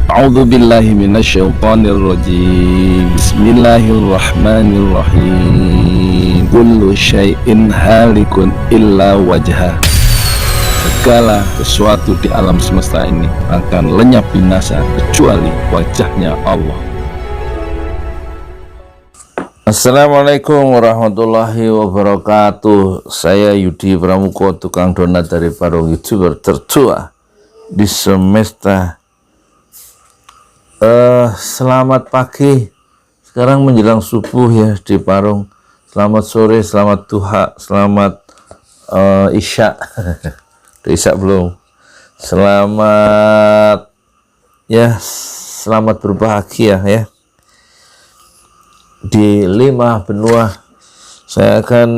A'udzu billahi minasyaitonir rajim. Bismillahirrahmanirrahim. Kullu syai'in halikun illa wajha. Segala sesuatu di alam semesta ini akan lenyap binasa kecuali wajahnya Allah. Assalamualaikum warahmatullahi wabarakatuh. Saya Yudi Pramuko, tukang donat dari Parung, YouTuber tertua di semesta. Selamat pagi, sekarang menjelang subuh ya di Parung. Selamat sore, selamat duha, selamat isya. Udah isya belum? Selamat ya, selamat berbahagia ya. Di 5 benua saya akan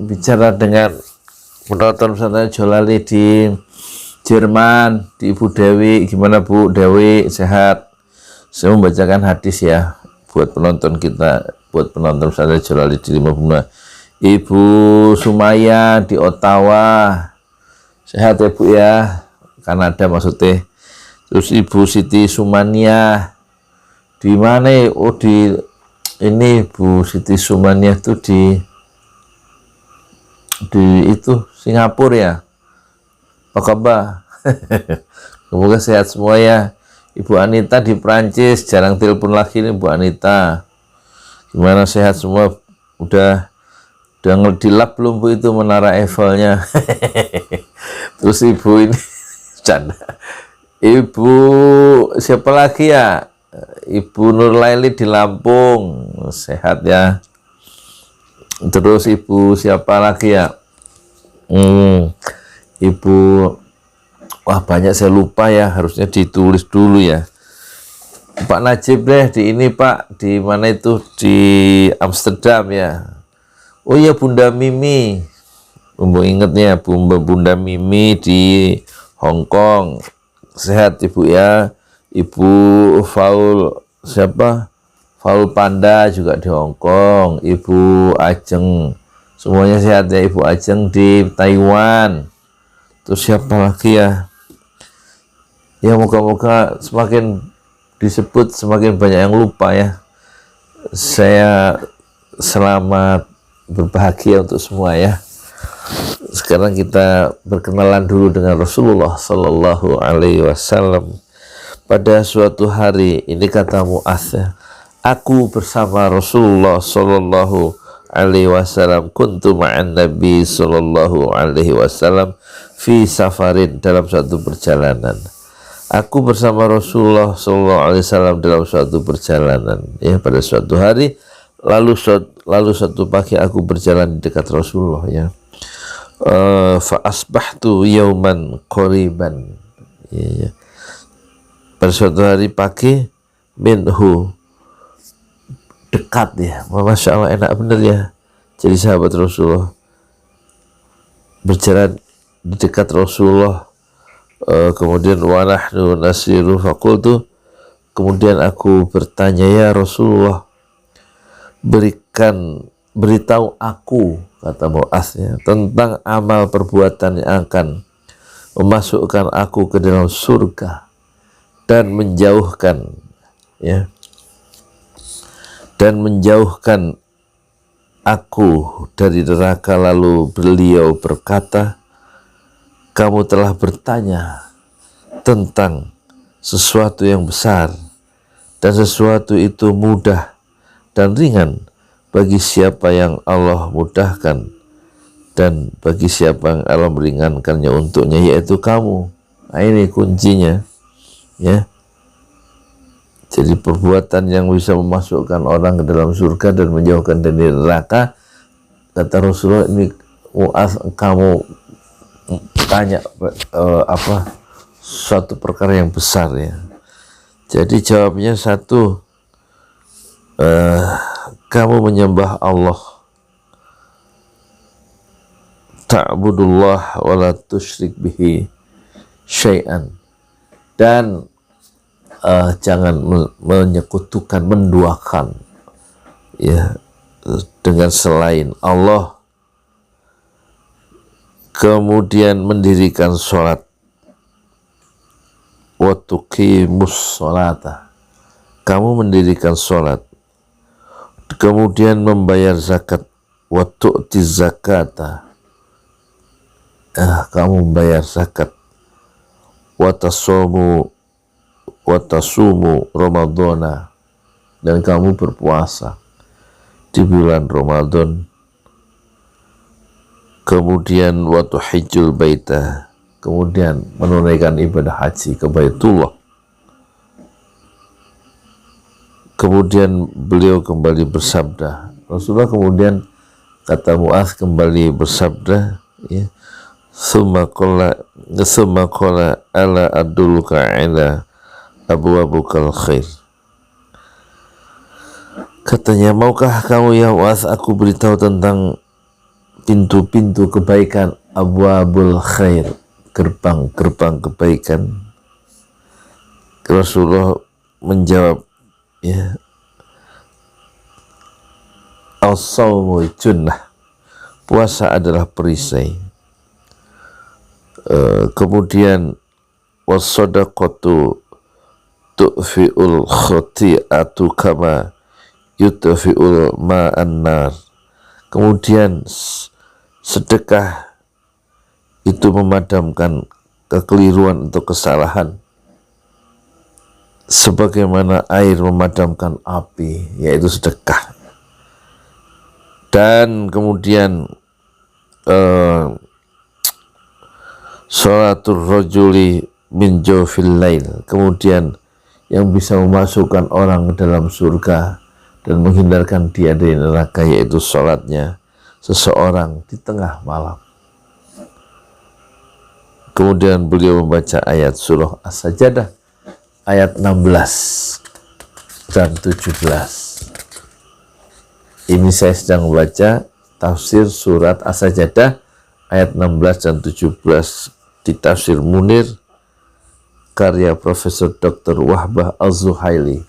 bicara dengan penonton pesantren Jolali di Jerman, di Ibu Dewi. Gimana Bu Dewi, sehat? Saya membacakan hadis ya buat penonton kita, buat penonton pesantren Jolali di 5 benua. Ibu Sumaya di Ottawa, sehat ya Bu ya, Kanada maksudnya. Terus Ibu Siti Sumania di mana? Oh di ini Bu Siti Sumania itu di itu Singapura ya. Apa kabar? Semoga sehat semua ya. Ibu Anita di Prancis, jarang telepon lagi nih Bu Anita. Gimana, sehat semua? Udah ngedilap belum Bu itu menara Eiffelnya? Terus Ibu ini canda. Ibu siapa lagi ya? Ibu Nurlaili di Lampung, sehat ya. Terus Ibu siapa lagi ya? Ibu, wah banyak saya lupa ya, harusnya ditulis dulu ya. Pak Najib deh di ini Pak, di mana itu, di Amsterdam ya. Oh iya Bunda Mimi, ingetnya Bunda Mimi di Hong Kong, sehat Ibu ya. Ibu Faul siapa? Faul Panda juga di Hong Kong. Ibu Ajeng, semuanya sehat ya. Ibu Ajeng di Taiwan. Terus siapa lagi ya? Ya moga-moga semakin disebut semakin banyak yang lupa ya. Saya selamat berbahagia untuk semua ya. Sekarang kita berkenalan dulu dengan Rasulullah Sallallahu Alaihi Wasallam. Pada suatu hari, ini kata Mu'adz, aku bersama Rasulullah Sallallahu Alaihi Wasallam, kuntu ma'an Nabi Sallallahu Alaihi Wasallam fi safarin, dalam suatu perjalanan. Aku bersama Rasulullah Sallallahu Alaihi Wasallam dalam suatu perjalanan ya, pada suatu hari. Lalu suatu pagi aku berjalan di dekat Rasulullah ya. Fa asbahtu yauman qoriban ya. Pada suatu hari pagi, minhu, dekat ya. Masya Allah, enak bener ya jadi sahabat Rasulullah, berjalan di dekat Rasulullah. Kemudian wa nahnu nasiru faqultu, kemudian aku bertanya, ya Rasulullah, beritahu aku, kata Mu'adz ya, tentang amal perbuatan yang akan memasukkan aku ke dalam surga dan menjauhkan ya, dan menjauhkan aku dari neraka. Lalu beliau berkata, kamu telah bertanya tentang sesuatu yang besar, dan sesuatu itu mudah dan ringan bagi siapa yang Allah mudahkan, dan bagi siapa yang Allah meringankannya untuknya, yaitu kamu. Nah, ini kuncinya ya. Jadi perbuatan yang bisa memasukkan orang ke dalam surga dan menjauhkan dari neraka, kata Rasulullah, ini Mu'adz, kamu tanya suatu perkara yang besar ya. Jadi jawabnya satu, kamu menyembah Allah, ta'budullah wa la tusyrik bihi syai'an, dan jangan menyekutukan, menduakan ya dengan selain Allah. Kemudian mendirikan sholat, wa tuqimus sholata, kamu mendirikan sholat, kemudian membayar zakat, wa tu'tiz zakata, kamu membayar zakat, wa tasumu ramadhana, dan kamu berpuasa di bulan Ramadan, kemudian wa tuhijjul baita, kemudian menunaikan ibadah haji ke Baitullah. Kemudian beliau kembali bersabda, Rasulullah kemudian kata Mu'adz kembali bersabda, ya, summa qala ala adulluka ala abwabukal khair. Katanya, maukah kamu ya Mu'adz aku beritahu tentang pintu-pintu kebaikan, abwabul khair, gerbang-gerbang kebaikan. Rasulullah menjawab, ya, as-shaumu junnah, puasa adalah perisai. Kemudian was-shadaqatu tu'fi'ul khati'atu kama yutfi'ul ma'an nar. Kemudian sedekah itu memadamkan kekeliruan atau kesalahan sebagaimana air memadamkan api, yaitu sedekah. Dan kemudian sholatul rajuli min jawfil lail, kemudian yang bisa memasukkan orang ke dalam surga dan menghindarkan dia dari neraka, yaitu sholatnya seseorang di tengah malam. Kemudian beliau membaca ayat surah As-Sajdah ayat 16 dan 17. Ini saya sedang membaca tafsir surat As-Sajdah ayat 16 dan 17 di tafsir Munir karya Profesor Dr. Wahbah Az-Zuhaili.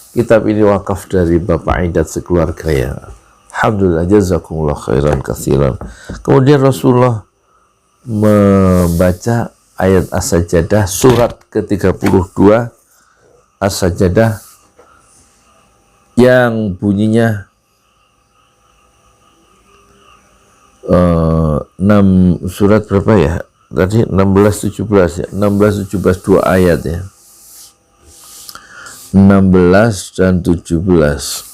Kitab ini wakaf dari Bapak Aidat sekeluarga, ya. Alhamdulillah, jazakumullah khairan katsiran. Kemudian Rasulullah membaca ayat As-Sajdah surat ke-32 As-Sajdah yang bunyinya 6 surat berapa ya? Tadi 16 17 ya. 16 17 2 ayat ya. 16 dan 17.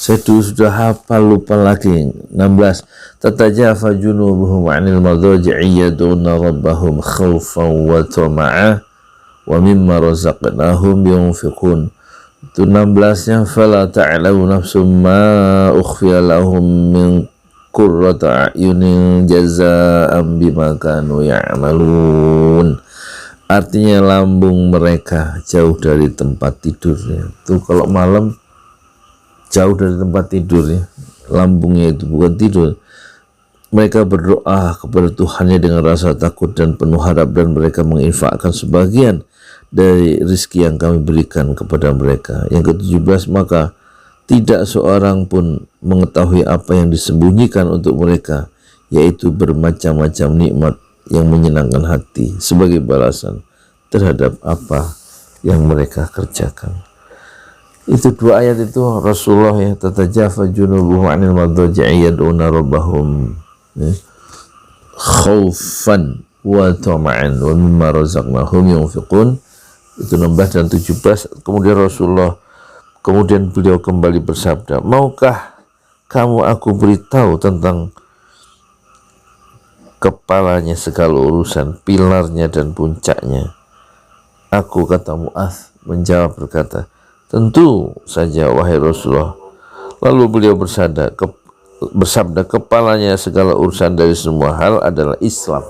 Saya dulu sudah hafal, lupa lagi. 16. Tatajafa junubuhum 'anil madaji'i yad'una rabbahum khaufan wa tama'a wa mimma razaqnahum yunfiqun. Itu 16-nya, fala ta'lamu nafsum ma ukhfiya lahum min qurrata a'yunin jazaa'an bima kanu ya'malun. Artinya lambung mereka jauh dari tempat tidurnya. Itu kalau malam jauh dari tempat tidurnya, lambungnya itu bukan tidur. Mereka berdoa kepada Tuhannya dengan rasa takut dan penuh harap, dan mereka menginfakkan sebagian dari rizki yang kami berikan kepada mereka. Yang ke-17, maka tidak seorang pun mengetahui apa yang disembunyikan untuk mereka, yaitu bermacam-macam nikmat yang menyenangkan hati sebagai balasan terhadap apa yang mereka kerjakan. Itu 2 ayat itu Rasulullah, ya, tatajafa junubuhum 'anil madaji'i yad'una rabbahum khaufan wa tama'an wa mimma razaqnahum yunfiqun. Itu 16 dan 17. Kemudian kemudian beliau kembali bersabda, maukah kamu aku beritahu tentang kepalanya segala urusan, pilarnya dan puncaknya? Aku, kata Mu'adz, menjawab berkata, tentu saja wahai Rasulullah. Lalu beliau bersabda, kepalanya segala urusan dari semua hal adalah Islam.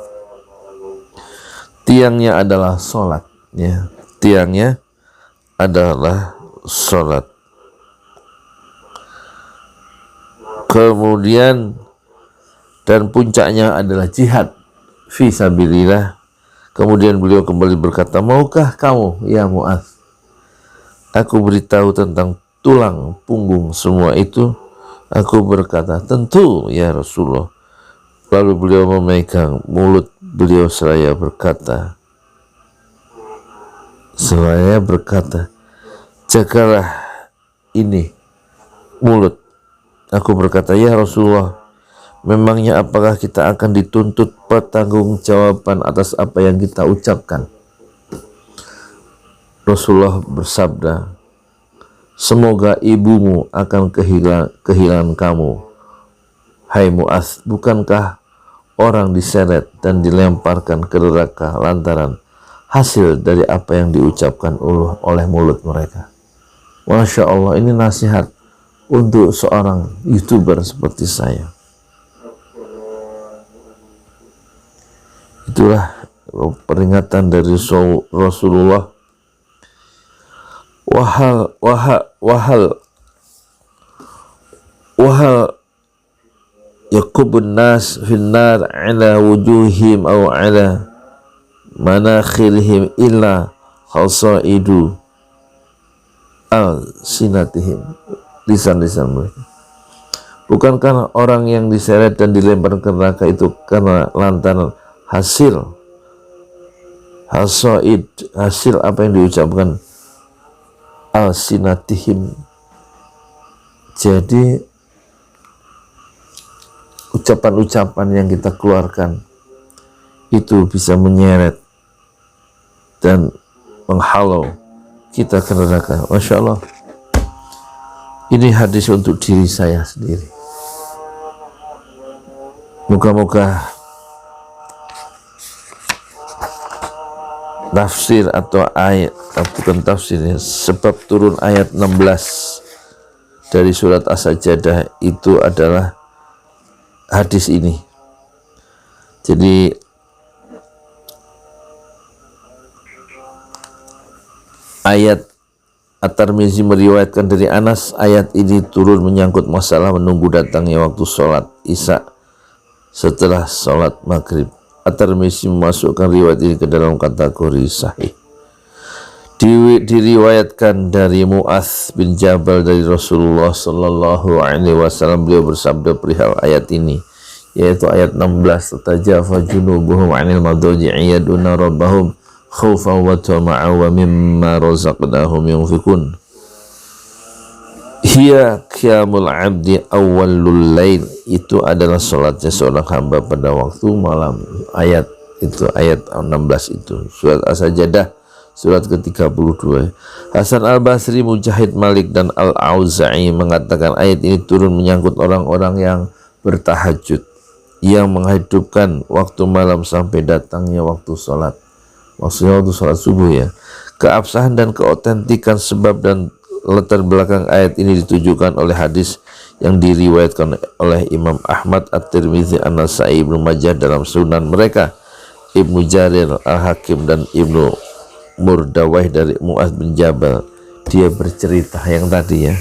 Tiangnya adalah sholat, ya. Tiangnya adalah sholat. Kemudian dan puncaknya adalah jihad fi sabilillah. Kemudian beliau kembali berkata, maukah kamu ya Mu'adz aku beritahu tentang tulang punggung semua itu? Aku berkata, tentu ya Rasulullah. Lalu beliau memegang mulut beliau seraya berkata, Saya berkata, jagalah ini mulut. Aku berkata, ya Rasulullah, memangnya apakah kita akan dituntut pertanggungjawaban atas apa yang kita ucapkan? Rasulullah bersabda, semoga ibumu akan kehilangan kamu, hai Mu'adz. Bukankah orang diseret dan dilemparkan ke neraka lantaran hasil dari apa yang diucapkan oleh mulut mereka? Masya Allah, ini nasihat untuk seorang YouTuber seperti saya. Itulah peringatan dari Rasulullah. Wahal yakubun nas finnar ala wujuhim aw ala manakhirihim illa khasaidu al-sinatihim, lisan-lisan mereka. Bukankah orang yang diseret dan dilempar ke neraka itu karena lantaran hasil apa yang diucapkan al-sinatihim. Jadi ucapan-ucapan yang kita keluarkan itu bisa menyeret dan menghalau kita ke neraka. Masya Allah, ini hadis untuk diri saya sendiri. Moga-moga tafsir atau ayat, bukan tafsirnya, sebab turun ayat 16 dari surat As-Sajdah itu adalah hadis ini. Jadi ayat At-Tirmizi meriwayatkan dari Anas, ayat ini turun menyangkut masalah menunggu datangnya waktu sholat Isya setelah sholat maghrib. At-Tirmizi memasukkan riwayat ini ke dalam kategori sahih. Diriwayatkan dari Mu'adz bin Jabal dari Rasulullah Sallallahu Alaihi Wasallam, beliau bersabda perihal ayat ini, yaitu ayat 16, tatajafa junubuhum 'anil madaji'i yad'una rabbahum khaufan wa tama'an wa mimma razaqnahum yunfikun. Hiya qiyamul 'abdi awwalul lail, itu adalah salatnya seorang hamba pada waktu malam. Ayat itu, ayat 16 itu, surat As-Sajdah surat ke-32. Hasan al-Basri, Mujahid, Malik, dan Al-Auza'i mengatakan ayat ini turun menyangkut orang-orang yang bertahajud, yang menghidupkan waktu malam sampai datangnya waktu sholat. Maksudnya waktu sholat subuh ya. Keabsahan dan keotentikan sebab dan latar belakang ayat ini ditujukan oleh hadis yang diriwayatkan oleh Imam Ahmad, At-Tirmizi, An-Nasai, Ibnu Majah dalam sunan mereka, Ibnu Jarir, Al-Hakim, dan Ibnu Murdawai dari Mu'adz bin Jabal. Dia bercerita yang tadi ya,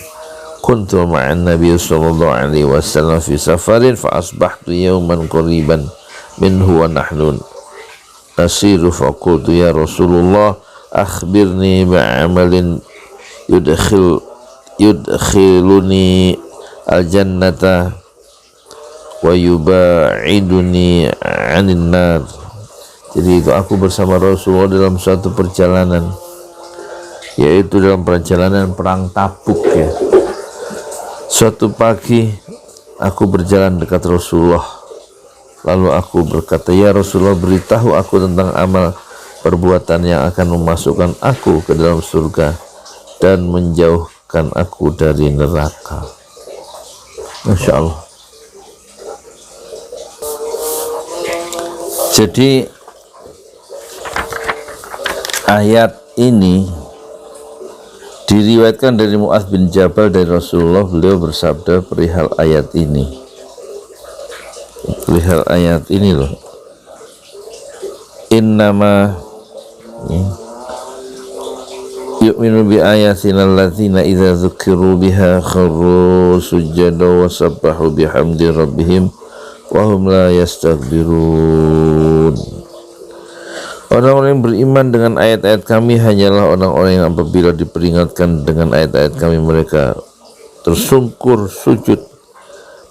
kuntu ma'an Nabi sallallahu alaihi wasallam fi safarin fa asbahtu yawman qariban minhu wa nahnu nasiru fa qultu ya Rasulullah akhbirni bi'amalin yudkhiluni al-jannata wa yuba'iduni 'anil nar. Jadi itu aku bersama Rasulullah dalam suatu perjalanan, yaitu dalam perjalanan perang Tabuk ya. Suatu pagi aku berjalan dekat Rasulullah, lalu aku berkata, ya Rasulullah, beritahu aku tentang amal perbuatan yang akan memasukkan aku ke dalam surga dan menjauhkan aku dari neraka. Masya Allah. Jadi ayat ini diriwayatkan dari Mu'adz bin Jabal dari Rasulullah, beliau bersabda perihal ayat ini. Perihal ayat ini loh. Innama yu'minu bi ayatina alladziina idza dzukiru biha kharru sujada wa sabbahu bihamdi rabbihim wa hum la yastakbirun. Orang-orang yang beriman dengan ayat-ayat kami hanyalah orang-orang yang apabila diperingatkan dengan ayat-ayat kami mereka tersungkur sujud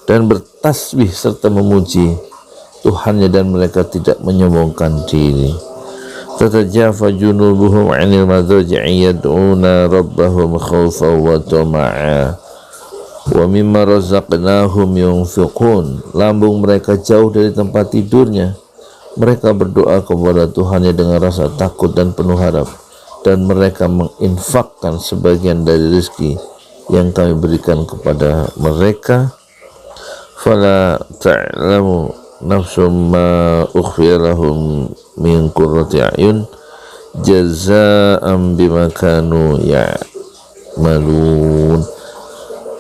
dan bertasbih serta memuji Tuhannya, dan mereka tidak menyombongkan diri. tatajafa junubuhum 'anil madhaji'i yad'una rabbahum khawfan wa tama'a wa mimma razaqnahum yunfiqun. Lambung mereka jauh dari tempat tidurnya, mereka berdoa kepada Tuhannya dengan rasa takut dan penuh harap, dan mereka menginfakkan sebagian dari rezeki yang kami berikan kepada mereka. Fala ta'lamu nafsum ma ukhfiya lahum min qurrati a'yun jazaa'an bima kanu ya'malun.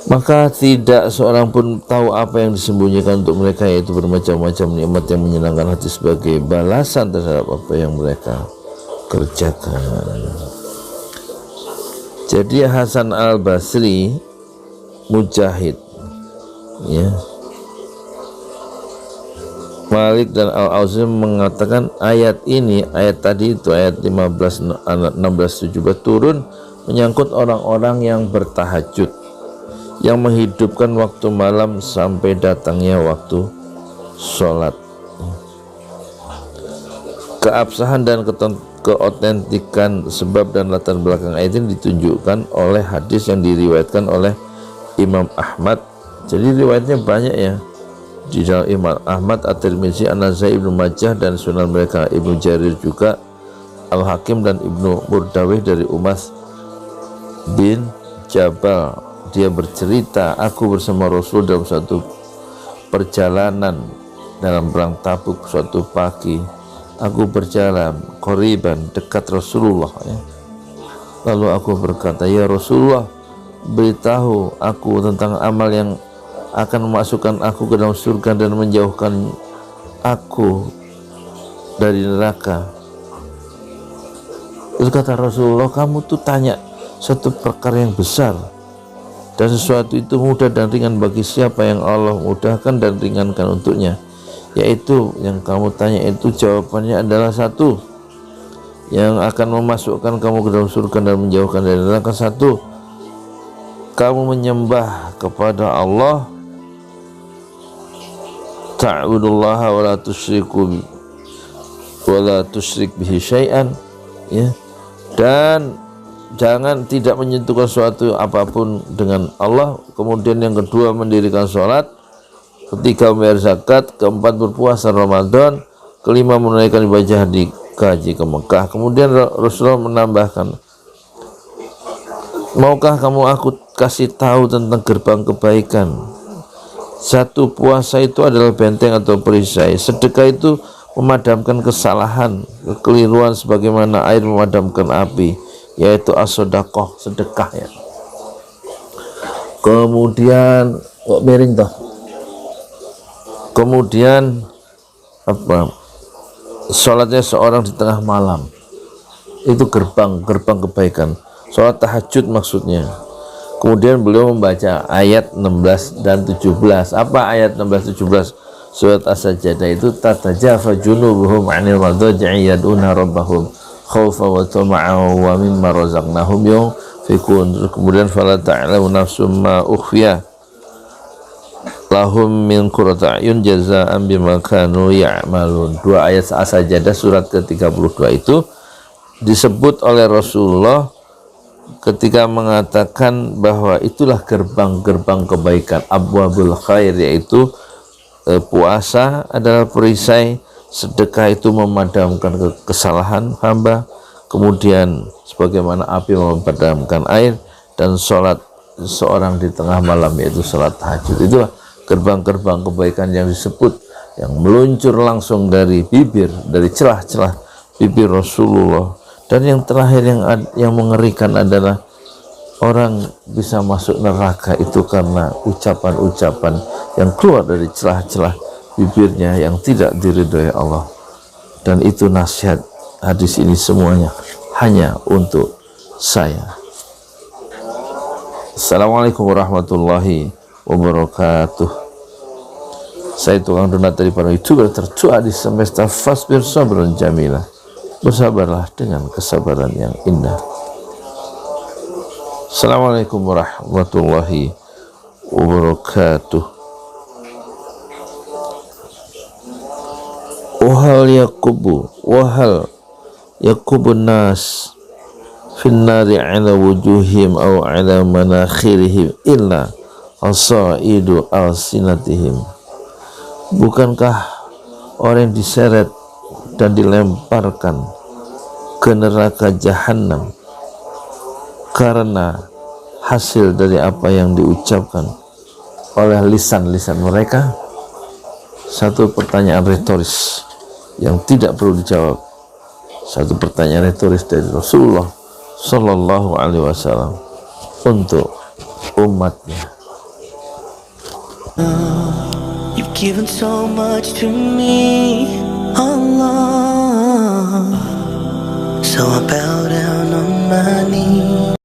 Maka tidak seorang pun tahu apa yang disembunyikan untuk mereka, yaitu bermacam-macam nikmat yang menyenangkan hati sebagai balasan terhadap apa yang mereka kerjakan. Jadi Hasan al-Basri, Mujahid, ya, Malik dan Al-Auza'i mengatakan ayat ini, ayat tadi itu ayat 15, 16, 17 turun menyangkut orang-orang yang bertahajud, yang menghidupkan waktu malam sampai datangnya waktu sholat. Keabsahan dan keotentikan sebab dan latar belakang ayat ini ditunjukkan oleh hadis yang diriwayatkan oleh Imam Ahmad. Jadi riwayatnya banyak ya, di dalam Imam Ahmad, At-Tirmizi, An-Nasai, Ibnu Majah, dan sunan mereka Ibnu Jarir juga, Al-Hakim dan Ibnu Murdawih dari Umas bin Jabal. Dia bercerita, aku bersama Rasul dalam suatu perjalanan dalam perang Tabuk suatu pagi. Aku berjalan qoriban, dekat Rasulullah, ya. Lalu aku berkata, ya Rasulullah, beritahu aku tentang amal yang akan memasukkan aku ke dalam surga dan menjauhkan aku dari neraka. Terus kata Rasulullah, kamu tuh tanya satu perkara yang besar, dan sesuatu itu mudah dan ringan bagi siapa yang Allah mudahkan dan ringankan untuknya. Yaitu yang kamu tanya itu jawabannya adalah satu, yang akan memasukkan kamu ke dalam surga dan menjauhkan dari neraka. Satu, kamu menyembah kepada Allah, ta'budullaha wa la tusyriku wa la tusyrik bihi syai'an, ya, dan jangan tidak menyentuhkan suatu apapun dengan Allah. Kemudian yang kedua, mendirikan sholat. Ketiga, membayar zakat. Keempat, berpuasa Ramadan. Kelima, menunaikan ibadah haji ke Mekah. Kemudian Rasulullah menambahkan, maukah kamu aku kasih tahu tentang gerbang kebaikan? Satu, puasa itu adalah benteng atau perisai. Sedekah itu memadamkan kesalahan, kekeliruan sebagaimana air memadamkan api, yaitu as-sodaqah, sedekah, ya. Kemudian kok miring toh? Kemudian apa? Sholatnya seorang di tengah malam, itu gerbang kebaikan. Sholat tahajud maksudnya. Kemudian beliau membaca ayat 16 dan 17. Apa ayat 16 17? Surat As-Sajdah itu, tatajafa junubuhum 'anil madhaji'i yad'una rabbahum khawfan wa tama'an wa mimma razaqnahum yunfiqun. Kemudian fala ta'lamu nafsum ma ukhfiya lahum min qurrati a'yun jazaa'an bima kanu ya'malun. Dua ayat As-Sajdah surat ke-32 itu disebut oleh Rasulullah ketika mengatakan bahwa itulah gerbang-gerbang kebaikan, abwabul khair, yaitu puasa adalah perisai, sedekah itu memadamkan kesalahan hamba, kemudian sebagaimana api memadamkan air, dan sholat seorang di tengah malam, yaitu sholat tahajud. Itulah gerbang-gerbang kebaikan yang disebut, yang meluncur langsung dari bibir, dari celah-celah bibir Rasulullah. Dan yang terakhir yang mengerikan adalah orang bisa masuk neraka itu karena ucapan-ucapan yang keluar dari celah-celah bibirnya yang tidak diridhoi Allah. Dan itu nasihat hadis ini semuanya hanya untuk saya. Assalamualaikum warahmatullahi wabarakatuh. Saya tukang donat dari para YouTuber tertua di semesta. Fasbir sabran jamilah, bersabarlah dengan kesabaran yang indah. Assalamualaikum warahmatullahi wabarakatuh. Wahal yakubu, wahal yakubun nas finnari ala wujuhim aw ala manakhirihim illa hasaidu alsinatihim. Bukankah orang yang diseret dan dilemparkan ke neraka jahanam karena hasil dari apa yang diucapkan oleh lisan-lisan mereka? Satu pertanyaan retoris yang tidak perlu dijawab. Satu pertanyaan retoris dari Rasulullah Sallallahu Alaihi Wasallam untuk umatnya. You've given so much to me, Allah, so I bow down on my knees.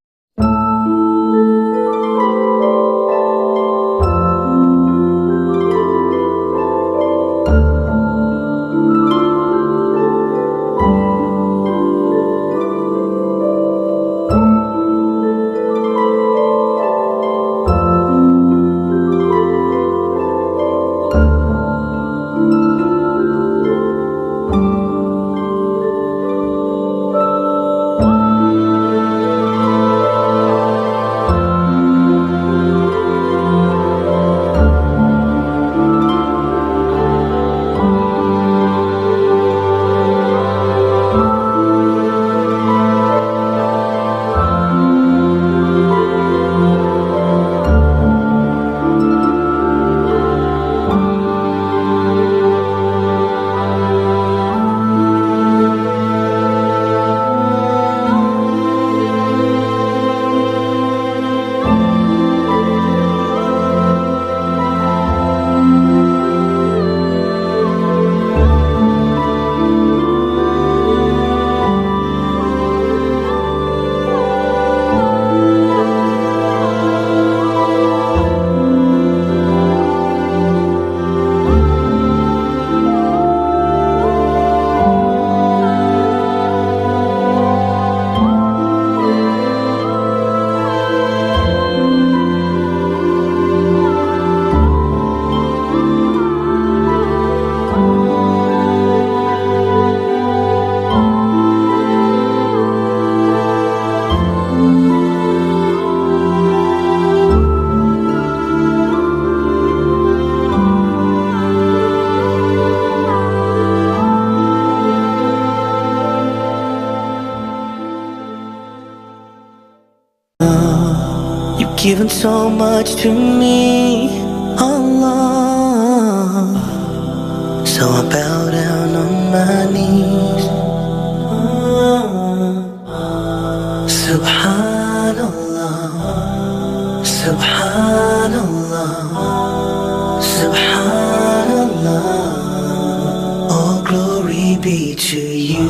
You've given so much to me, Allah, so I bow down on my knees. Subhanallah, Subhanallah, Subhanallah, all glory be to you.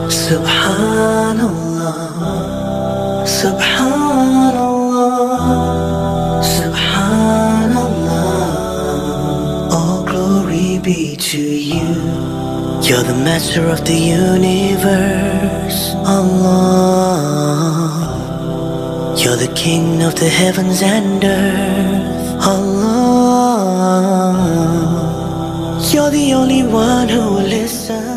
Subhanallah, Subhanallah, Subhanallah, all glory be to you. You're the master of the universe, Allah. You're the king of the heavens and earth, Allah. You're the only one who listens.